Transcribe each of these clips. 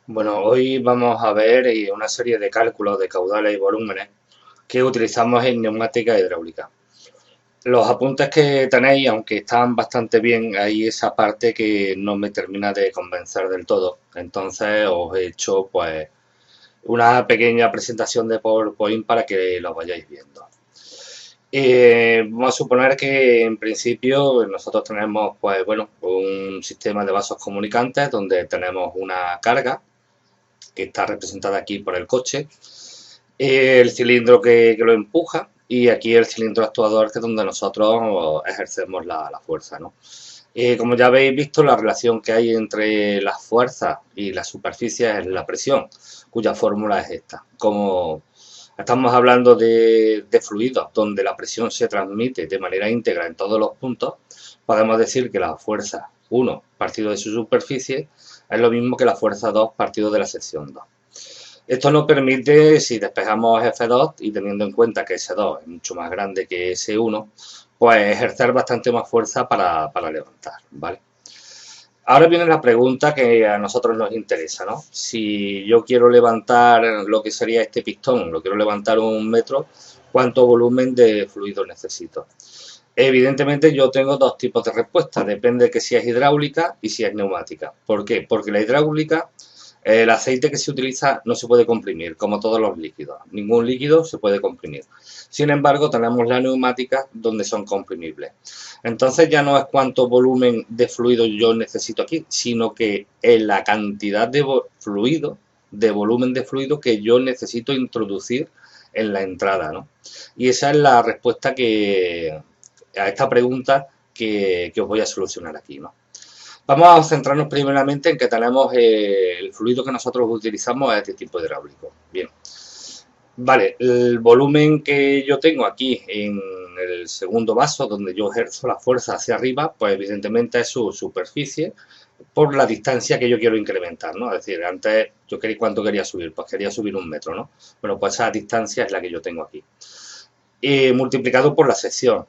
Bueno, hoy vamos a ver una serie de cálculos de caudales y volúmenes que utilizamos en neumática hidráulica. Los apuntes que tenéis, aunque están bastante bien, hay esa parte que no me termina de convencer del todo. Entonces os he hecho pues una pequeña presentación de PowerPoint para que lo vayáis viendo. Vamos a suponer que en principio nosotros tenemos pues bueno un sistema de vasos comunicantes donde tenemos una carga que está representada aquí por el coche, el cilindro que lo empuja y aquí el cilindro actuador que es donde nosotros ejercemos la fuerza, ¿no? Como ya habéis visto, la relación que hay entre las fuerzas y la superficie es la presión, cuya fórmula es esta. Como estamos hablando de fluidos donde la presión se transmite de manera íntegra en todos los puntos, podemos decir que la fuerza 1 partido de su superficie es lo mismo que la fuerza 2 partido de la sección 2. Esto nos permite, si despejamos F2 y teniendo en cuenta que S2 es mucho más grande que S1, pues ejercer bastante más fuerza para levantar, ¿vale? Ahora viene la pregunta que a nosotros nos interesa, ¿no? Si yo quiero levantar lo que sería este pistón, lo quiero levantar 1 metro, ¿cuánto volumen de fluido necesito? Evidentemente yo tengo dos tipos de respuesta, depende de que si es hidráulica y si es neumática. ¿Por qué? Porque la hidráulica, el aceite que se utiliza no se puede comprimir, como todos los líquidos. Ningún líquido se puede comprimir. Sin embargo, tenemos la neumática donde son comprimibles. Entonces ya no es cuánto volumen de fluido yo necesito aquí, sino que es la cantidad de fluido, de volumen de fluido que yo necesito introducir en la entrada, ¿no? Y esa es la respuesta a esta pregunta que os voy a solucionar aquí, ¿no? Vamos a centrarnos primeramente en que tenemos el fluido que nosotros utilizamos es de tipo hidráulico. Bien, vale, el volumen que yo tengo aquí en el segundo vaso, donde yo ejerzo la fuerza hacia arriba, pues evidentemente es su superficie por la distancia que yo quiero incrementar, ¿no? Es decir, antes yo quería, ¿cuánto quería subir? Pues quería subir 1 metro, ¿no? Bueno, pues esa distancia es la que yo tengo aquí. Multiplicado por la sección,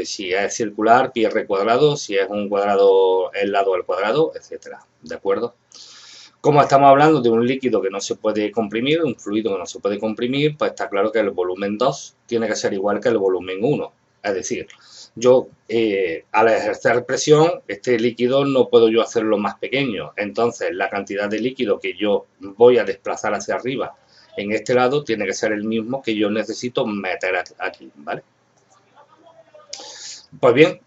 si es circular, pi r cuadrado, si es un cuadrado, el lado al cuadrado, etcétera. ¿De acuerdo? Como estamos hablando de un líquido que no se puede comprimir, un fluido que no se puede comprimir, pues está claro que el volumen 2 tiene que ser igual que el volumen 1. Es decir, yo al ejercer presión, este líquido no puedo yo hacerlo más pequeño. Entonces, la cantidad de líquido que yo voy a desplazar hacia arriba en este lado tiene que ser el mismo que yo necesito meter aquí, ¿vale? Pues bien,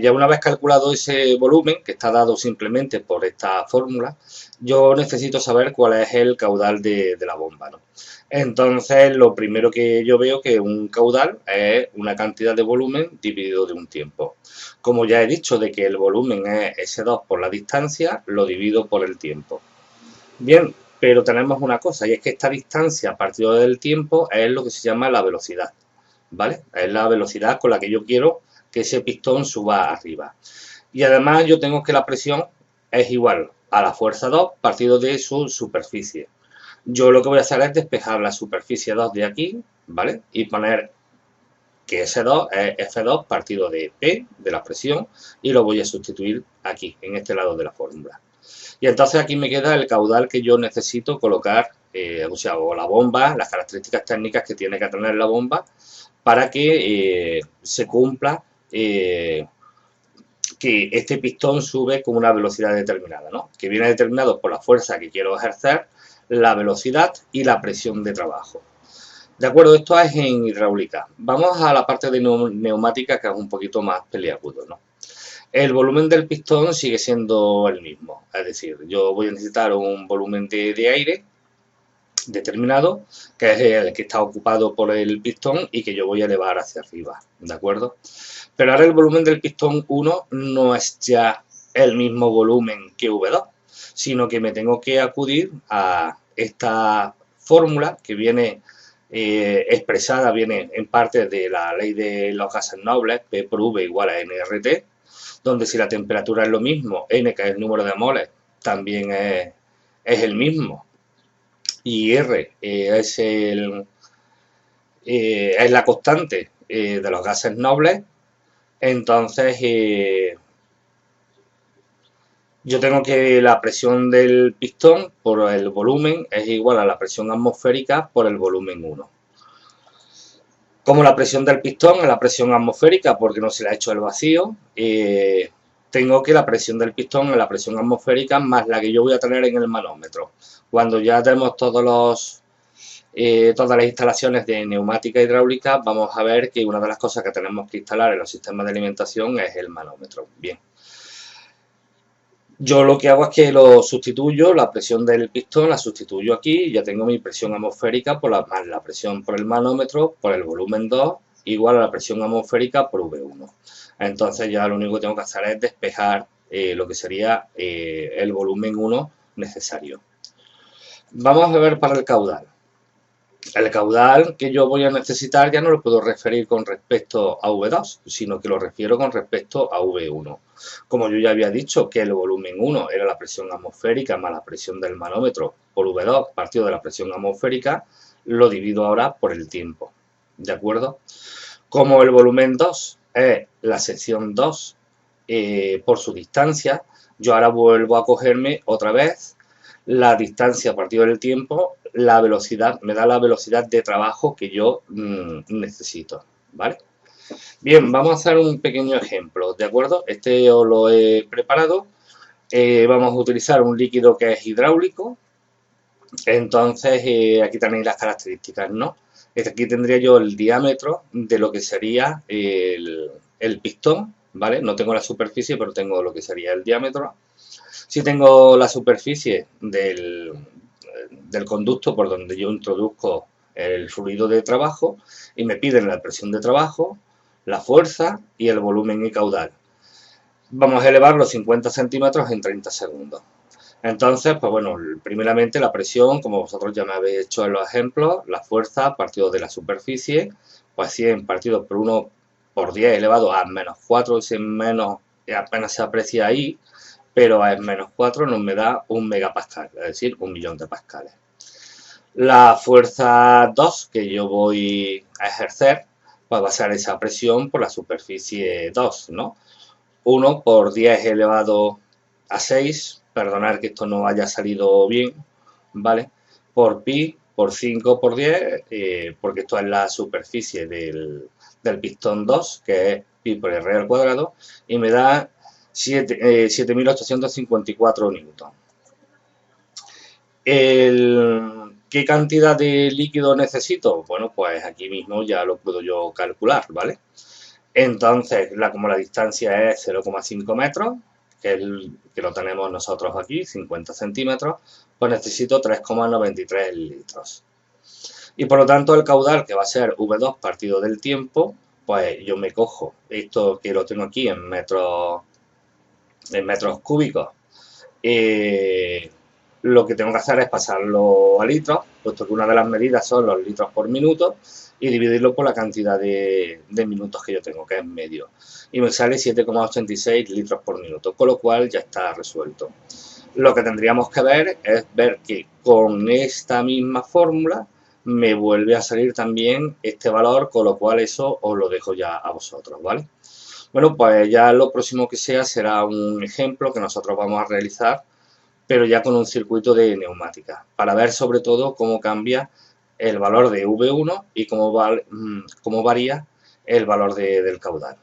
ya una vez calculado ese volumen, que está dado simplemente por esta fórmula, yo necesito saber cuál es el caudal de la bomba, ¿no? Entonces, lo primero que yo veo que un caudal es una cantidad de volumen dividido de un tiempo. Como ya he dicho de que el volumen es S2 por la distancia, lo divido por el tiempo. Bien, pero tenemos una cosa, y es que esta distancia a partir del tiempo es lo que se llama la velocidad, ¿vale? Es la velocidad con la que yo quiero que ese pistón suba arriba. Y además yo tengo que la presión es igual a la fuerza 2 partido de su superficie. Yo lo que voy a hacer es despejar la superficie 2 de aquí, ¿vale? Y poner que ese 2 es F2 partido de P, de la presión, y lo voy a sustituir aquí, en este lado de la fórmula. Y entonces aquí me queda el caudal que yo necesito colocar, o sea, o la bomba, las características técnicas que tiene que tener la bomba para que se cumpla que este pistón sube con una velocidad determinada, ¿no? Que viene determinado por la fuerza que quiero ejercer, la velocidad y la presión de trabajo. De acuerdo, esto es en hidráulica. Vamos a la parte de neumática que es un poquito más peliagudo, ¿no? El volumen del pistón sigue siendo el mismo, es decir, yo voy a necesitar un volumen de aire determinado, que es el que está ocupado por el pistón y que yo voy a elevar hacia arriba, ¿de acuerdo? Pero ahora el volumen del pistón 1 no es ya el mismo volumen que V2, sino que me tengo que acudir a esta fórmula que viene expresada, viene en parte de la ley de los gases nobles, P por V igual a nRT, donde si la temperatura es lo mismo, N que es el número de moles, también es el mismo, y R es la constante de los gases nobles. Entonces yo tengo que la presión del pistón por el volumen es igual a la presión atmosférica por el volumen 1. Como la presión del pistón es la presión atmosférica porque no se le ha hecho el vacío, tengo que la presión del pistón es la presión atmosférica más la que yo voy a tener en el manómetro. Cuando ya tenemos todas las instalaciones de neumática hidráulica, vamos a ver que una de las cosas que tenemos que instalar en los sistemas de alimentación es el manómetro. Bien. Yo lo que hago es que lo sustituyo, la presión del pistón la sustituyo aquí y ya tengo mi presión atmosférica por más la presión por el manómetro por el volumen 2 igual a la presión atmosférica por V1. Entonces ya lo único que tengo que hacer es despejar lo que sería el volumen 1 necesario. Vamos a ver para el caudal. El caudal que yo voy a necesitar ya no lo puedo referir con respecto a V2, sino que lo refiero con respecto a V1. Como yo ya había dicho que el volumen 1 era la presión atmosférica más la presión del manómetro por V2 partido de la presión atmosférica, lo divido ahora por el tiempo. ¿De acuerdo? Como el volumen 2 es la sección 2 por su distancia, yo ahora vuelvo a cogerme otra vez la distancia a partir del tiempo, la velocidad, me da la velocidad de trabajo que yo necesito, ¿vale? Bien, vamos a hacer un pequeño ejemplo, ¿de acuerdo? Este os lo he preparado. Vamos a utilizar un líquido que es hidráulico. Entonces, aquí tenéis las características, ¿no? Aquí tendría yo el diámetro de lo que sería el pistón, ¿vale? No tengo la superficie, pero tengo lo que sería el diámetro. Si tengo la superficie del conducto por donde yo introduzco el fluido de trabajo y me piden la presión de trabajo, la fuerza y el volumen y caudal. Vamos a elevar los 50 centímetros en 30 segundos. Entonces, pues bueno, primeramente la presión, como vosotros ya me habéis hecho en los ejemplos, la fuerza partido de la superficie, pues 100 partido por 1 por 10 elevado a menos 4, ese menos apenas se aprecia ahí, pero a menos 4 nos me da un megapascal, es decir, 1.000.000 de pascales. La fuerza 2 que yo voy a ejercer, pues va a ser esa presión por la superficie 2, ¿no? 1 por 10 elevado a 6, perdonar que esto no haya salido bien, ¿vale? Por pi, por 5 por 10, porque esto es la superficie del pistón 2, que es pi por r al cuadrado, y me da 7.854 newton. ¿Qué cantidad de líquido necesito? Bueno, pues aquí mismo ya lo puedo yo calcular, ¿vale? Entonces, como la distancia es 0,5 metros, que lo tenemos nosotros aquí, 50 centímetros, pues necesito 3,93 litros. Y por lo tanto el caudal, que va a ser V2 partido del tiempo, pues yo me cojo esto que lo tengo aquí en metros cúbicos. Lo que tengo que hacer es pasarlo a litros, puesto que una de las medidas son los litros por minuto, y dividirlo por la cantidad de minutos que yo tengo, que es medio. Y me sale 7,86 litros por minuto, con lo cual ya está resuelto. Lo que tendríamos que ver es ver que con esta misma fórmula me vuelve a salir también este valor, con lo cual eso os lo dejo ya a vosotros, ¿vale? Bueno, pues ya lo próximo que sea será un ejemplo que nosotros vamos a realizar, pero ya con un circuito de neumática, para ver sobre todo cómo cambia el valor de V1 y cómo varía el valor del caudal.